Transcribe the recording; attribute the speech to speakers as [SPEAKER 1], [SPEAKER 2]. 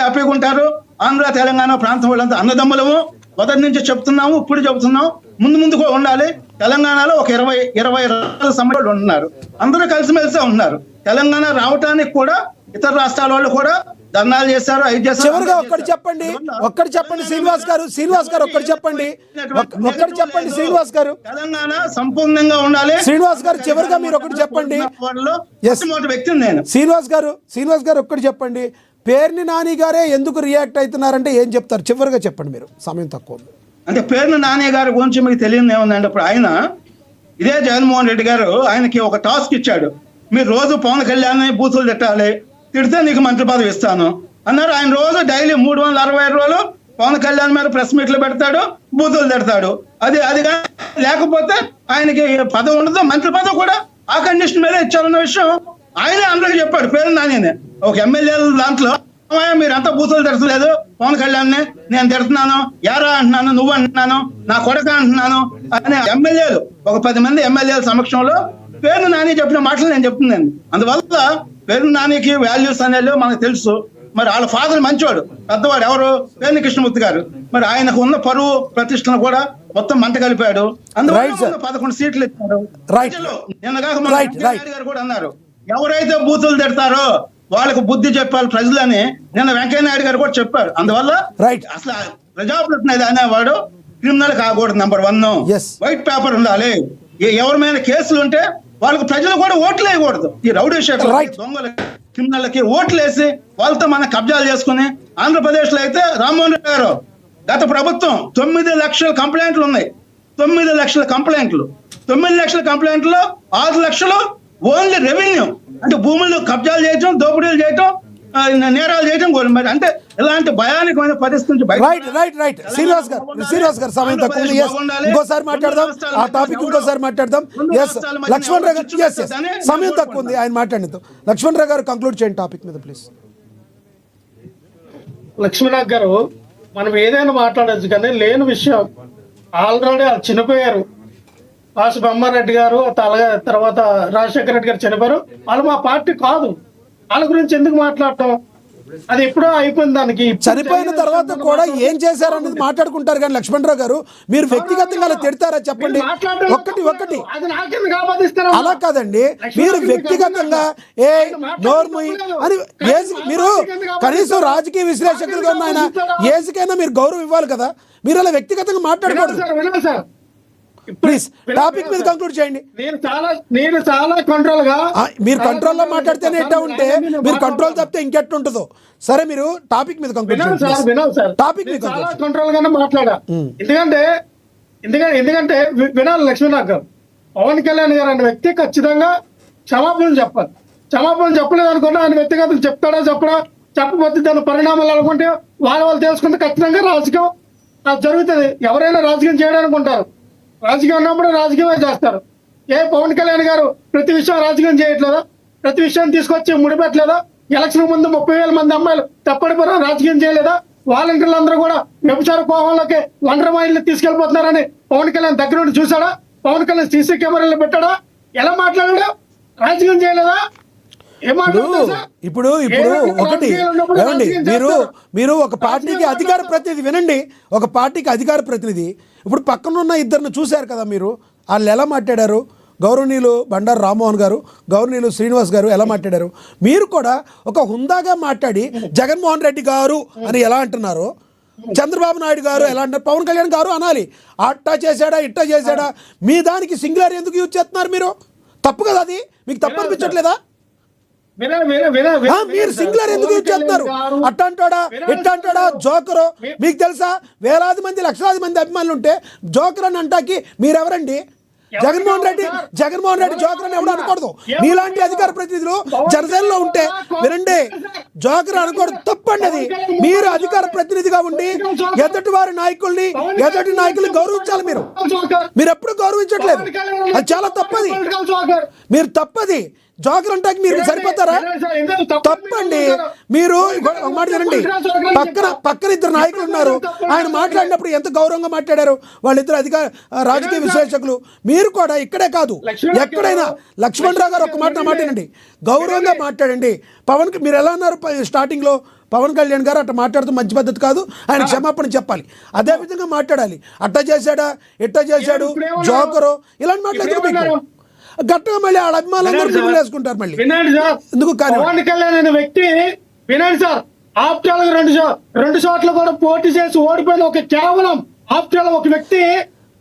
[SPEAKER 1] హ్యాపీగా ఉంటారు. ఆంధ్ర తెలంగాణ ప్రాంతం వాళ్ళంతా అన్నదమ్ములము, మొదటి నుంచి చెప్తున్నాము, ఇప్పుడు చెబుతున్నాం, ముందు కూడా ఉండాలి. తెలంగాణలో ఒక 20 సంవత్సరాలు ఉన్నారు, అందరూ కలిసిమెలిసే ఉన్నారు. తెలంగాణ రావటానికి కూడా ఇతర రాష్ట్రాల వాళ్ళు కూడా ధర్నాలు చేశారు, అవి చేశారు.
[SPEAKER 2] చివరిగా ఒక్కటి చెప్పండి శ్రీనివాస్ గారు ఒక్కటి చెప్పండి శ్రీనివాస్ గారు.
[SPEAKER 1] తెలంగాణ సంపూర్ణంగా ఉండాలి.
[SPEAKER 2] శ్రీనివాస్ గారు చివరిగా మీరు ఒకటి చెప్పండి.
[SPEAKER 1] వ్యక్తిని నేను.
[SPEAKER 2] శ్రీనివాస్ గారు ఒక్కటి చెప్పండి. పేర్ని నాని గారే ఎందుకు రియాక్ట్ అవుతున్నారంటే ఏం చెప్తారు? చివరిగా చెప్పండి, మీరు సమయం తక్కువ.
[SPEAKER 1] అంటే పేర్ని నాని గారి గురించి మీకు తెలియదు ఏముందండి. ఇప్పుడు ఆయన ఇదే జగన్మోహన్ రెడ్డి గారు ఆయనకి ఒక టాస్క్ ఇచ్చాడు. మీరు రోజు పవన్ కళ్యాణ్ బూతులు తిట్టాలి, తిడితే నీకు మంత్రి పదవి ఇస్తాను అన్నారు. ఆయన రోజు డైలీ 365 రోజులు పవన్ కళ్యాణ్ మీద ప్రెస్ మీట్లు పెడతాడు, బూతులు తిడతాడు. అది లేకపోతే ఆయనకి పదవి ఉండదు, మంత్రి పదవి కూడా ఆ కండిషన్ మీద ఇచ్చారన్న విషయం ఆయనే అందరికీ చెప్పాడు. పేరు నానినే ఒక ఎమ్మెల్యేల దాంట్లో, మీరంతా బూతులు తిడతలేదు పవన్ కళ్యాణ్ నేను తిడుతున్నాను, యారా అంటున్నాను, నువ్వు అంటున్నాను, నా కొడుకు అంటున్నాను అనే ఎమ్మెల్యేలు ఒక 10 మంది ఎమ్మెల్యేల సమక్షంలో పేరు నాని చెప్పిన మాటలు నేను చెప్తున్నాను. అందువల్ల పేరు నానికి వాల్యూస్ అనేది మనకు తెలుసు. మరి వాళ్ళ ఫాదర్ మంచివాడు, పెద్దవాడు, ఎవరు? పేర్ని కృష్ణమూర్తి గారు. మరి ఆయనకు ఉన్న పరువు ప్రతిష్టను కూడా మొత్తం మంట కలిపాడు. అందువల్ల 11 సీట్లు ఇచ్చారు. గారు కూడా అన్నారు, ఎవరైతే బూతులు తిడతారో వాళ్ళకు బుద్ధి చెప్పాలి ప్రజలని నిన్న వెంకయ్య నాయుడు గారు కూడా చెప్పారు. అందువల్ల అసలు ప్రజాప్రతినిధి అనేవాడు క్రిమినల్ కాకూడదు. నెంబర్ 1 వైట్ పేపర్ ఉండాలి. ఎవరి మీద కేసులు ఉంటే వాళ్ళకి ప్రజలు కూడా ఓట్లు వేయకూడదు. ఈ రౌడీ షీటర్ దొంగల క్రిమినల్కి ఓట్లు వేసి వాళ్ళతో మన కబ్జాలు చేసుకుని, ఆంధ్రప్రదేశ్ లో అయితే రామ్మోహన్ రెడ్డి గారు గత ప్రభుత్వం 9 లక్షల కంప్లైంట్లు ఉన్నాయి. 9 లక్షల కంప్లైంట్లు, 9 లక్షల కంప్లైంట్లో 6 లక్షలు ఓన్లీ రెవెన్యూ, అంటే భూములు కబ్జాలు చేయటం, దోపిడీలు చేయటం, నేరాలు చేయటం. మరి అంటే ఇలాంటి భయానకమైన పరిస్థితి.
[SPEAKER 2] శ్రీనివాస్ గారు సమయం తక్కువ, ఇంకోసారి మాట్లాడదాం ఆ టాపిక్, ఇంకోసారి మాట్లాడదాం. లక్ష్మణ్ రావు గారు సమయం తక్కువ ఉంది, ఆయన మాట్లాడిన లక్ష్మణ్ రావు గారు కంక్లూడ్ చేయండి టాపిక్ మీద ప్లీజ్.
[SPEAKER 3] లక్ష్మణరావు గారు, మనం ఏదైనా మాట్లాడచ్చు కానీ లేని విషయం ఆల్రెడీ వాళ్ళు చనిపోయారు. వాసు బొమ్మారెడ్డి గారు, తర్వాత రాజశేఖర రెడ్డి గారు చనిపోయారు. వాళ్ళు మా పార్టీ కాదు, వాళ్ళ గురించి ఎందుకు మాట్లాడటం? అది ఎప్పుడో అయిపోయింది. దానికి
[SPEAKER 2] చనిపోయిన తర్వాత కూడా ఏం చేశారు అనేది మాట్లాడుకుంటారు. కానీ లక్ష్మణరావు గారు, మీరు వ్యక్తిగతంగా అలా తిడతారా చెప్పండి? ఒక్కటి అలా కాదండి, మీరు వ్యక్తిగతంగా నోర్ము అని మీరు కనీసం రాజకీయ విశ్లేషకులుగా ఉన్న ఆయన ఏజ్కైనా మీరు గౌరవం ఇవ్వాలి కదా. మీరు అలా వ్యక్తిగతంగా మాట్లాడకూడదు. ప్లీజ్ టాపిక్ మీద కంక్లూడ్ చేయండి.
[SPEAKER 3] నేను చాలా కంట్రోల్ గా,
[SPEAKER 2] మీరు కంట్రోల్ లో మాట్లాడితేనే ఎట్టా ఉంటే, మీరు కంట్రోల్ తప్పితే ఇంకెట్టు ఉంటుందో. సరే, మీరు టాపిక్ మీద కంక్లూడ్ చేయండి. టాపిక్ మీద
[SPEAKER 3] చాలా కంట్రోల్ గానే మాట్లాడా. ఎందుకంటే వినాలి లక్ష్మీనాథ్ గారు, పవన్ కళ్యాణ్ గారు అనే వ్యక్తి ఖచ్చితంగా క్షమాపణలు చెప్పాలి. క్షమాపణలు చెప్పలేదు అనుకున్నా ఆయన వ్యక్తిగతం చెప్తాడా చెప్పడా, చెప్పబోతే దాని పరిణామాలు అనుకుంటే వాళ్ళు తెలుసుకుంటే ఖచ్చితంగా రాజకీయం జరుగుతుంది. ఎవరైనా రాజకీయం చేయడానికి ఉంటారు, రాజకీయం ఉన్నప్పుడు రాజకీయమే చేస్తారు. పవన్ కళ్యాణ్ గారు ప్రతి విషయం రాజకీయం చేయట్లేదా? ప్రతి విషయం తీసుకొచ్చి ముడిపెట్టలేదా? ఎలక్షన్ ముందు 30,000 మంది అమ్మాయిలు తప్పడిపోయినా రాజకీయం చేయలేదా? వాలంటీర్లు అందరూ కూడా వ్యభిచార కోహంలోకి లండర్ మైండ్లు తీసుకెళ్లిపోతున్నారని పవన్ కళ్యాణ్ దగ్గర నుండి చూసాడా? పవన్ కళ్యాణ్ సీసీ కెమెరాలు పెట్టాడా? ఎలా మాట్లాడాడా? రాజకీయం చేయలేదా?
[SPEAKER 2] ఇప్పుడు ఒకటి ఏమండి, మీరు ఒక పార్టీకి అధికార ప్రతినిధి, వినండి, ఒక పార్టీకి అధికార ప్రతినిధి. ఇప్పుడు పక్కనున్న ఇద్దరిని చూశారు కదా మీరు, వాళ్ళు ఎలా మాట్లాడారు? గౌరవనీయులు బండారు రామ్మోహన్ గారు, గౌరవనీయులు శ్రీనివాస్ గారు ఎలా మాట్లాడారు? మీరు కూడా ఒక హుందాగా మాట్లాడి జగన్మోహన్ రెడ్డి గారు అని ఎలా అంటున్నారు, చంద్రబాబు నాయుడు గారు ఎలా అంటారు, పవన్ కళ్యాణ్ గారు అనాలి. అట్టా చేశాడా, ఇట్టా చేశాడా, మీ దానికి సింగులర్ ఎందుకు యూజ్ చేస్తున్నారు మీరు? తప్పు కదా అది, మీకు తప్పు అనిపించట్లేదా? మీరు సింగులర్ ఎందుకు యూజ్ చేస్తున్నారు? అట్టంటాడా ఇట్టంటాడా జోకరు? మీకు తెలుసా, వేలాది మంది లక్షలాది మంది అభిమానులు ఉంటే జోకర్ అని అంటాకి మీరెవరండి? జగన్మోహన్ రెడ్డి జోకర్ అని ఎవడు అనకూడదు. మీలాంటి అధికార ప్రతినిధులు జనసేనలో ఉంటే వినండి, జోకర్ అనకూడదు, తప్పండి అది. మీరు అధికార ప్రతినిధిగా ఉండి ఎదుటి నాయకుల్ని గౌరవించాలి. మీరు ఎప్పుడు గౌరవించట్లేదు, అది చాలా తప్పది. మీరు తప్పది. జోకర్ అంటాకి మీరు సరిపోతారా? తప్పండి. మీరు మాట వినండి, పక్కన ఇద్దరు నాయకులు ఉన్నారు. ఆయన మాట్లాడినప్పుడు ఎంత గౌరవంగా మాట్లాడారు వాళ్ళిద్దరు రాజకీయ విశ్లేషకులు. మీరు కూడా ఇక్కడే కాదు ఎక్కడైనా లక్ష్మణరావు గారు ఒక మాట మాట్లాడండి, గౌరవంగా మాట్లాడండి. మీరు ఎలా అన్నారు స్టార్టింగ్ లో, పవన్ కళ్యాణ్ గారు అట్లా మాట్లాడుతూ మంచి పద్ధతి కాదు, ఆయన క్షమాపణ చెప్పాలి, అదే విధంగా మాట్లాడాలి. అట్టా చేశాడా ఇట్టా చేశాడు జోకరు ఇలాంటి మాట్లాడుతూ గట్టిగా మళ్ళీ వాళ్ళ అభిమానులందరూ వేసుకుంటారు. మళ్ళీ ఎందుకు
[SPEAKER 3] పవన్ కళ్యాణ్ అనే వ్యక్తి వినండి సార్, ఆప్టాల్ రెండు చోట్ల కూడా పోటీ చేసి ఓడిపోయిన ఒక కేవలం ఆప్టాల్ ఒక వ్యక్తి